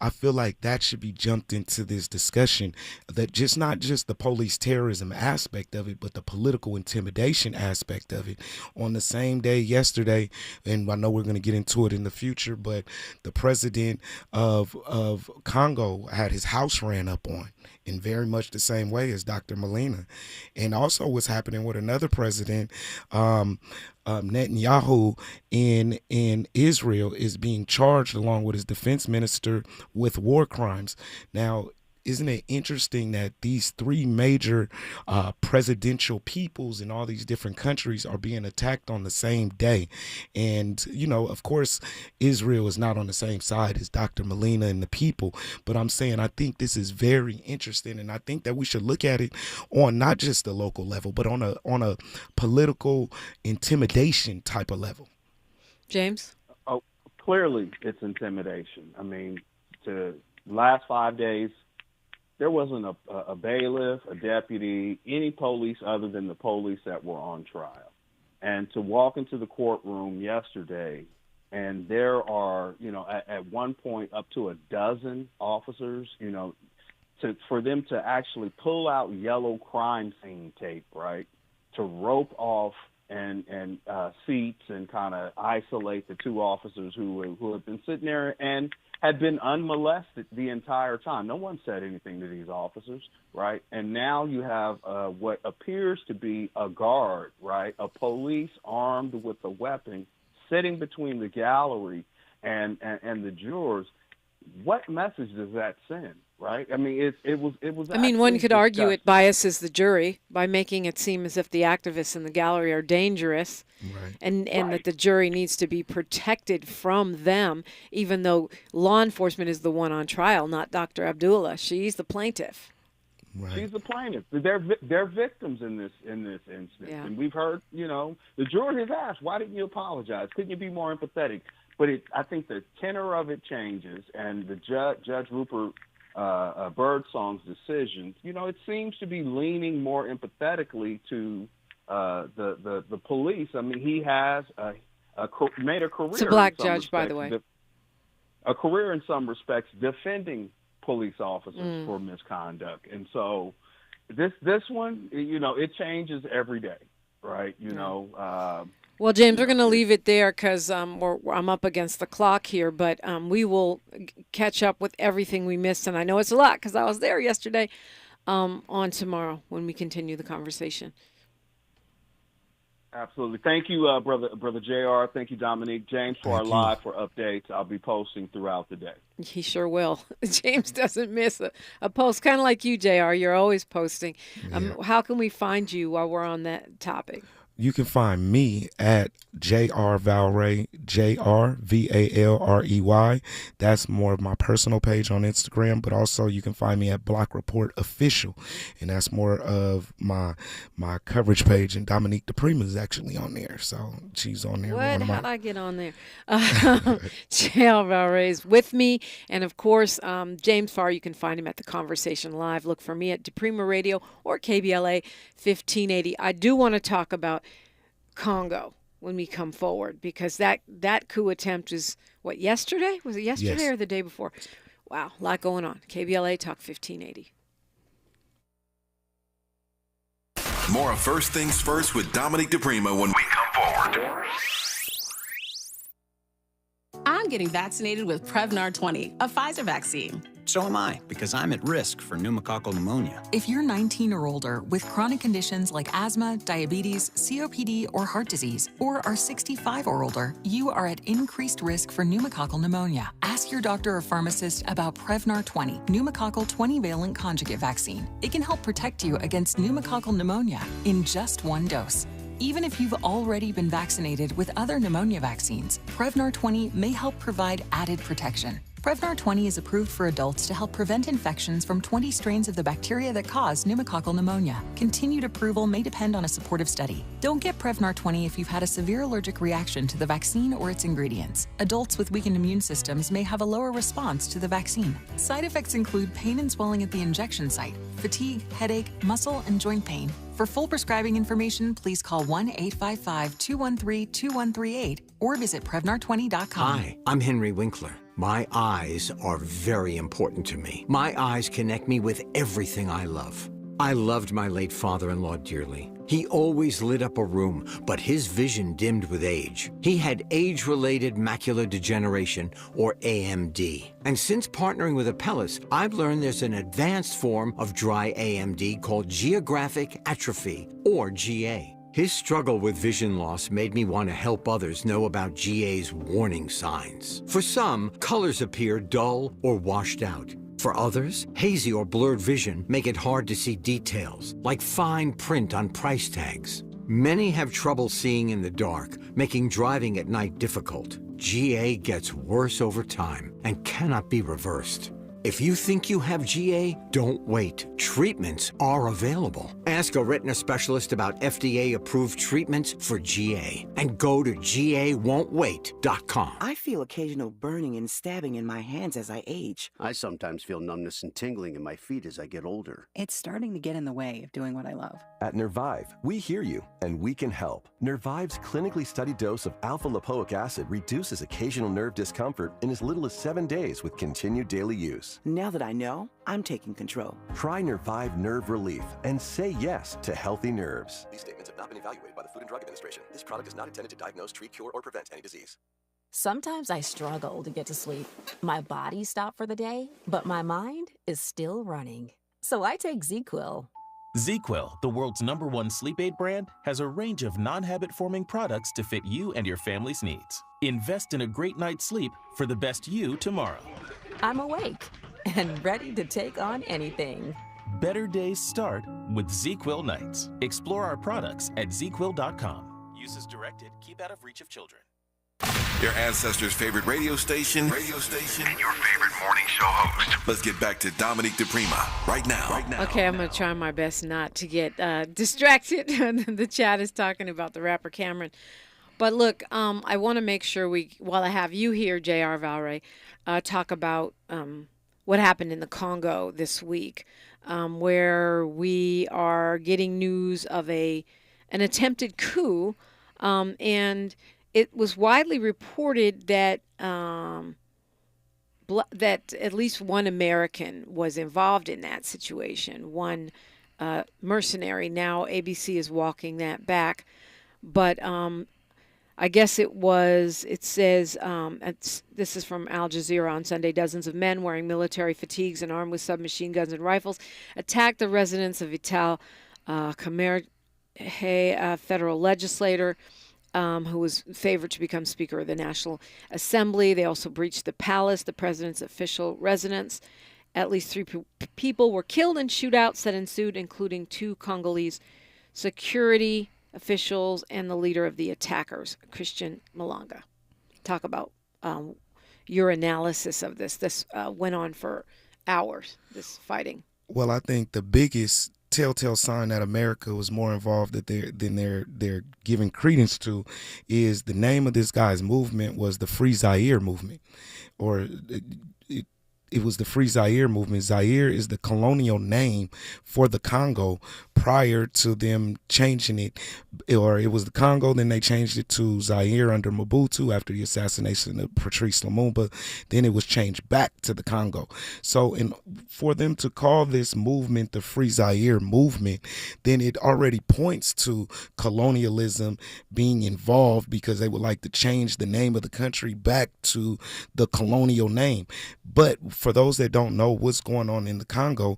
I feel like that should be jumped into this discussion, that just not just the police terrorism aspect of it, but the political intimidation aspect of it. On the same day yesterday, and I know we're going to get into it in the future, but the president of Congo had his house ran up on in very much the same way as Dr. Molina. And also what's happening with another president, Netanyahu in Israel, is being charged along with his defense minister with war crimes. Now, isn't it interesting that these three major presidential peoples in all these different countries are being attacked on the same day? And, of course, Israel is not on the same side as Dr. Molina and the people. But I'm saying I think this is very interesting. And I think that we should look at it on not just the local level, but on a political intimidation type of level. James? Oh, clearly it's intimidation. I mean, the last 5 days, there wasn't a bailiff, a deputy, any police other than the police that were on trial. And to walk into the courtroom yesterday, and there are, at one point up to a dozen officers, for them to actually pull out yellow crime scene tape, right, to rope off and seats and kind of isolate the two officers who have been sitting there and had been unmolested the entire time. No one said anything to these officers, right? And now you have what appears to be a guard, right, a police armed with a weapon sitting between the gallery and the jurors. What message does that send, right? I mean, it was. I mean, one could argue it biases the jury by making it seem as if the activists in the gallery are dangerous, right, and that the jury needs to be protected from them, even though law enforcement is the one on trial, not Dr. Abdullah. She's the plaintiff. Right. She's the plaintiff. They're victims in this instance, yeah. And we've heard, the jury has asked, why didn't you apologize? Couldn't you be more empathetic? But I think the tenor of it changes, and the Judge Rupert Birdsong's decision, it seems to be leaning more empathetically to the police. I mean, he has made a career. It's a black judge, by the way. A career in some respects defending police officers for misconduct, and so this one, it changes every day, right? Well, James, we're going to leave it there because I'm up against the clock here, but we will catch up with everything we missed, and I know it's a lot because I was there yesterday, on tomorrow when we continue the conversation. Absolutely. Thank you, Brother JR. Thank you, Dominique. James, for our live for updates. I'll be posting throughout the day. He sure will. James doesn't miss a post, kind of like you, JR. You're always posting. Yeah. How can we find you while we're on that topic? You can find me at J.R. Valrey, JRVALREY. That's more of my personal page on Instagram, but also you can find me at Block Report Official, and that's more of my coverage page. And Dominique DiPrima is actually on there, so she's on there. What? How'd I get on there? J.R. Valrey is with me, and of course, James Farr. You can find him at The Conversation Live. Look for me at Diprima Radio or KBLA 1580. I do want to talk about Congo when we come forward, because that coup attempt is what, yesterday? Was it yesterday Yes. or the day before? Wow, a lot going on. KBLA Talk 1580. More of First Things First with Dominique DiPrima when we come forward. I'm getting vaccinated with Prevnar 20, a Pfizer vaccine. So am I, because I'm at risk for pneumococcal pneumonia. If you're 19 or older with chronic conditions like asthma, diabetes, COPD, or heart disease, or are 65 or older, you are at increased risk for pneumococcal pneumonia. Ask your doctor or pharmacist about Prevnar 20, pneumococcal 20-valent conjugate vaccine. It can help protect you against pneumococcal pneumonia in just one dose. Even if you've already been vaccinated with other pneumonia vaccines, Prevnar 20 may help provide added protection. Prevnar 20 is approved for adults to help prevent infections from 20 strains of the bacteria that cause pneumococcal pneumonia. Continued approval may depend on a supportive study. Don't get Prevnar 20 if you've had a severe allergic reaction to the vaccine or its ingredients. Adults with weakened immune systems may have a lower response to the vaccine. Side effects include pain and swelling at the injection site, fatigue, headache, muscle, and joint pain. For full prescribing information, please call 1-855-213-2138 or visit Prevnar20.com. Hi, I'm Henry Winkler. My eyes are very important to me. My eyes connect me with everything I love. I loved my late father-in-law dearly. He always lit up a room, but his vision dimmed with age. He had age-related macular degeneration, or AMD. And since partnering with Apellis, I've learned there's an advanced form of dry AMD called geographic atrophy, or GA. His struggle with vision loss made me want to help others know about GA's warning signs. For some, colors appear dull or washed out. For others, hazy or blurred vision make it hard to see details, like fine print on price tags. Many have trouble seeing in the dark, making driving at night difficult. GA gets worse over time and cannot be reversed. If you think you have GA, don't wait. Treatments are available. Ask a retina specialist about FDA-approved treatments for GA and go to GAWon'tWait.com. I feel occasional burning and stabbing in my hands as I age. I sometimes feel numbness and tingling in my feet as I get older. It's starting to get in the way of doing what I love. At Nervive, we hear you and we can help. Nervive's clinically studied dose of alpha-lipoic acid reduces occasional nerve discomfort in as little as 7 days with continued daily use. Now that I know, I'm taking control. Try Nervive Nerve Relief and say yes to healthy nerves. These statements have not been evaluated by the Food and Drug Administration. This product is not intended to diagnose, treat, cure, or prevent any disease. Sometimes I struggle to get to sleep. My body stopped for the day, but my mind is still running. So I take ZQuil. ZQuil, the world's #1 sleep aid brand, has a range of non-habit-forming products to fit you and your family's needs. Invest in a great night's sleep for the best you tomorrow. I'm awake and ready to take on anything. Better days start with ZQuil nights. Explore our products at ZQuil.com. Use as directed. Keep out of reach of children. Your ancestors' favorite radio station, and your favorite morning show host. Let's get back to Dominique DiPrima right now. Okay, I'm going to try my best not to get distracted. The chat is talking about the rapper Cameron. But look, I want to make sure while I have you here, J.R. Valrey, talk about what happened in the Congo this week, where we are getting news of an attempted coup, and it was widely reported that that at least one American was involved in that situation, one mercenary. Now ABC is walking that back, but I guess it says, this is from Al Jazeera on Sunday, dozens of men wearing military fatigues and armed with submachine guns and rifles attacked the residence of Vital Kamerhe, a federal legislator who was favored to become Speaker of the National Assembly. They also breached the palace, the president's official residence. At least 3 people were killed in shootouts that ensued, including 2 Congolese security officials and the leader of the attackers, Christian Malanga. Talk about your analysis of this. This went on for hours, this fighting. Well, I think the biggest telltale sign that America was more involved than they're giving credence to is the name of this guy's movement was the Free Zaire movement, or it was the Free Zaire movement. Zaire is the colonial name for the Congo prior to them changing it, or it was the Congo, then they changed it to Zaire under Mobutu after the assassination of Patrice Lumumba. Then it was changed back to the Congo. So for them to call this movement the Free Zaire movement, then it already points to colonialism being involved, because they would like to change the name of the country back to the colonial name. But for those that don't know what's going on in the Congo,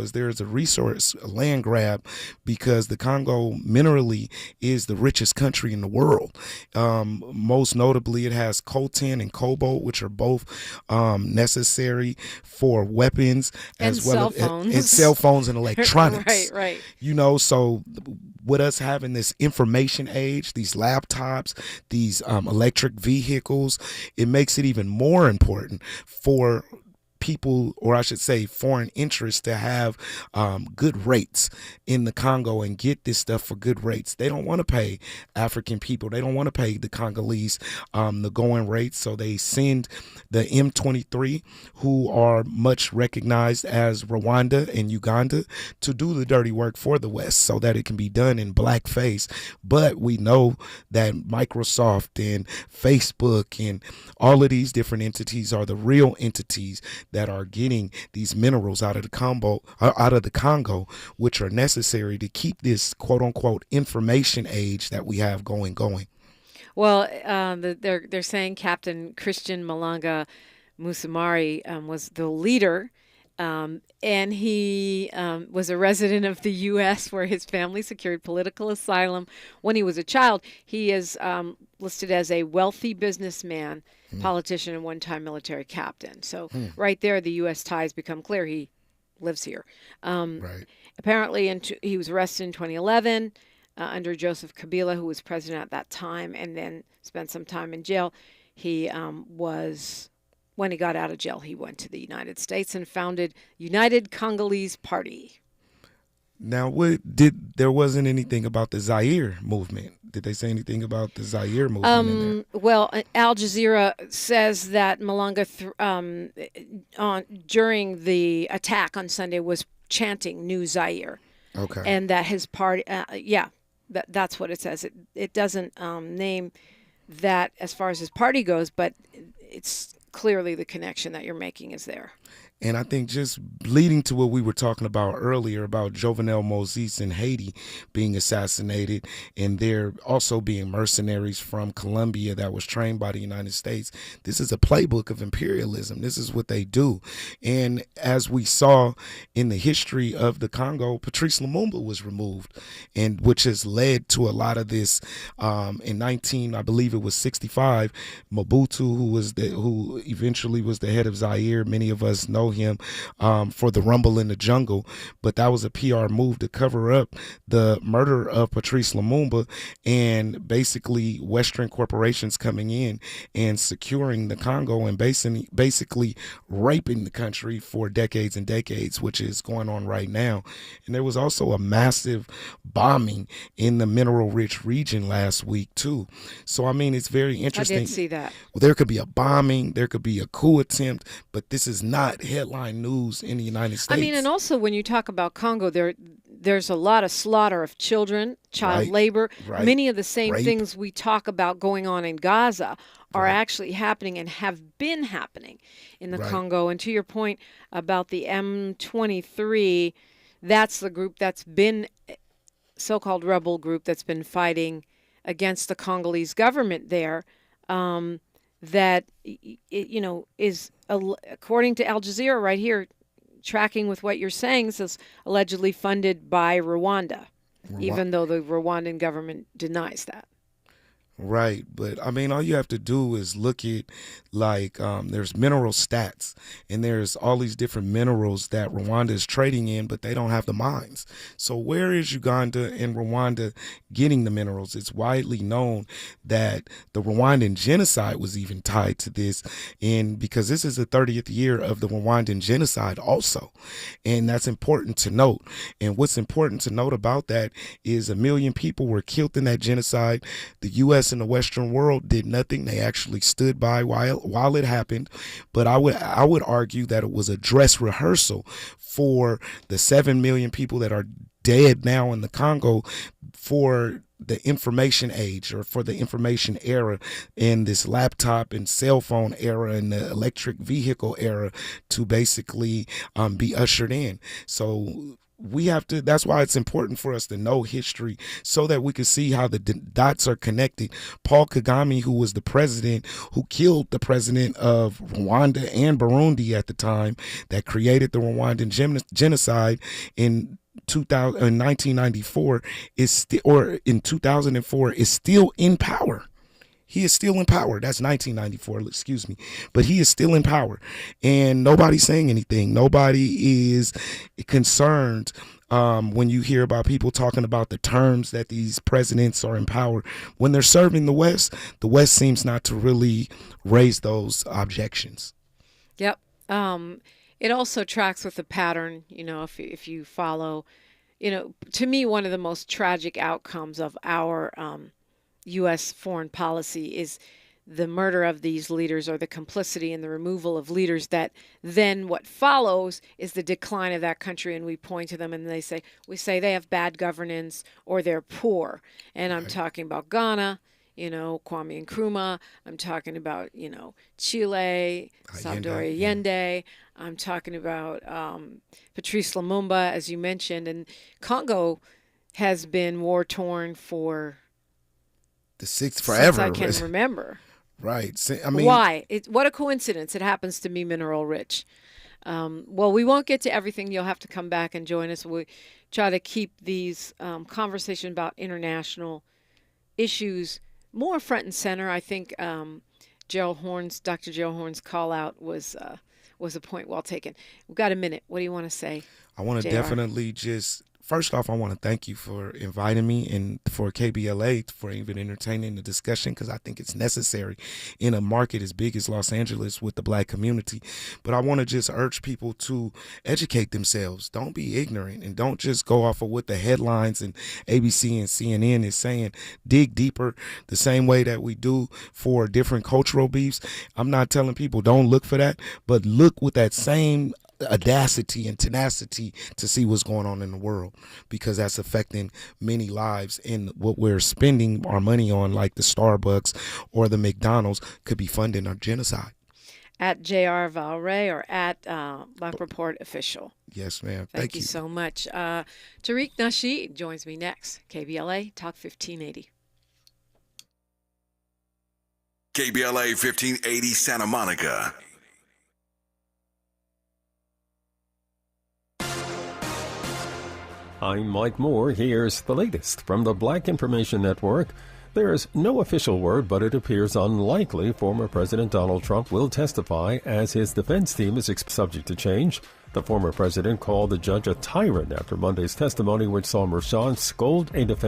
is there's a resource, a land grab, because the Congo minerally is the richest country in the world. Most notably, it has coltan and cobalt, which are both necessary for weapons and as well as cell phones and electronics. Right. You know, so with us having this information age, these laptops, these electric vehicles, it makes it even more important for people, or I should say foreign interests, to have good rates in the Congo and get this stuff for good rates. They don't want to pay African people. They don't want to pay the Congolese the going rates. So they send the M23, who are much recognized as Rwanda and Uganda, to do the dirty work for the West so that it can be done in blackface. But we know that Microsoft and Facebook and all of these different entities are the real entities that are getting these minerals out of the Congo, which are necessary to keep this quote unquote information age that we have going. Well, they're saying Captain Christian Malanga Musamari was the leader, and he was a resident of the U.S. where his family secured political asylum when he was a child. He is listed as a wealthy businessman, politician, and one-time military captain. So right there, the U.S. ties become clear. He lives here. Right. Apparently, he was arrested in 2011 under Joseph Kabila, who was president at that time, and then spent some time in jail. When he got out of jail, he went to the United States and founded United Congolese Party. Now, there wasn't anything about the Zaire movement. Did they say anything about the Zaire movement in there? Well, Al Jazeera says that Malanga, during the attack on Sunday, was chanting New Zaire. Okay. And that his party, that's what it says. It doesn't name that as far as his party goes, but it's clearly the connection that you're making is there. And I think just leading to what we were talking about earlier about Jovenel Moïse in Haiti being assassinated, and there also being mercenaries from Colombia that was trained by the United States. This is a playbook of imperialism. This is what they do. And as we saw in the history of the Congo, Patrice Lumumba was removed, and which has led to a lot of this. In 1965, Mobutu, who eventually was the head of Zaire, many of us know him for the Rumble in the Jungle, but that was a PR move to cover up the murder of Patrice Lumumba, and basically Western corporations coming in and securing the Congo and basically raping the country for decades and decades, which is going on right now. And there was also a massive bombing in the mineral-rich region last week too. So I mean, it's very interesting. I did see that. Well, there could be a bombing, there could be a coup attempt, but this is not headline news in the United States. I mean, and also when you talk about Congo, there's a lot of slaughter of children, child labor. Right. Many of the same Rape. things we talk about going on in Gaza are actually happening and have been happening in the Congo. And to your point about the M23, that's the group that's been, so-called rebel group that's been fighting against the Congolese government there. That, is, according to Al Jazeera right here, tracking with what you're saying, says allegedly funded by Rwanda, even though the Rwandan government denies that. Right, but I mean, all you have to do is look at there's mineral stats, and there's all these different minerals that Rwanda is trading in, but they don't have the mines. So where is Uganda and Rwanda getting the minerals? It's widely known that the Rwandan genocide was even tied to this, and because this is the 30th year of the Rwandan genocide also, and that's important to note. And what's important to note about that is 1 million people were killed in that genocide. The U.S. and the Western world did nothing. They actually stood by while it happened. But I would argue that it was a dress rehearsal for the 7 million people that are dead now in the Congo for the information age, or for the information era, in this laptop and cell phone era and the electric vehicle era, to basically be ushered in. So that's why it's important for us to know history, so that we can see how the dots are connected. Paul Kagame, who was the president, who killed the president of Rwanda and Burundi at the time, that created the Rwandan genocide in 1994, in 2004, is still in power. He is still in power. That's 1994, excuse me. But he is still in power. And nobody's saying anything. Nobody is concerned when you hear about people talking about the terms that these presidents are in power. When they're serving the West seems not to really raise those objections. Yep. It also tracks with the pattern, if you follow, to me, one of the most tragic outcomes of our U.S. foreign policy is the murder of these leaders, or the complicity and the removal of leaders, that then what follows is the decline of that country. And we point to them and we say they have bad governance or they're poor. And I'm talking about Ghana, Kwame Nkrumah. I'm talking about, Chile, Salvador Allende. I'm talking about Patrice Lumumba, as you mentioned. And Congo has been war-torn for forever. Since I can remember. Right. I mean, why? What a coincidence. It happens to be mineral rich. Well, we won't get to everything. You'll have to come back and join us. We try to keep these conversations about international issues more front and center. I think Dr. Gerald Horn's call out was a point well taken. We've got a minute. What do you want to say? I want to definitely first off, I want to thank you for inviting me, and for KBLA for even entertaining the discussion, because I think it's necessary in a market as big as Los Angeles with the Black community. But I want to just urge people to educate themselves. Don't be ignorant, and don't just go off of what the headlines and ABC and CNN is saying. Dig deeper, the same way that we do for different cultural beefs. I'm not telling people don't look for that, but look with that same audacity and tenacity to see what's going on in the world, because that's affecting many lives, and what we're spending our money on, like the Starbucks or the McDonald's, could be funding our genocide. At JR Valrey, or at Black Report Official. Yes, ma'am. Thank you so much. Tariq Nasheed joins me next. KBLA Talk 1580. KBLA 1580 Santa Monica. I'm Mike Moore. Here's the latest from the Black Information Network. There's no official word, but it appears unlikely former President Donald Trump will testify, as his defense team is subject to change. The former president called the judge a tyrant after Monday's testimony, which saw Merchan scold a defense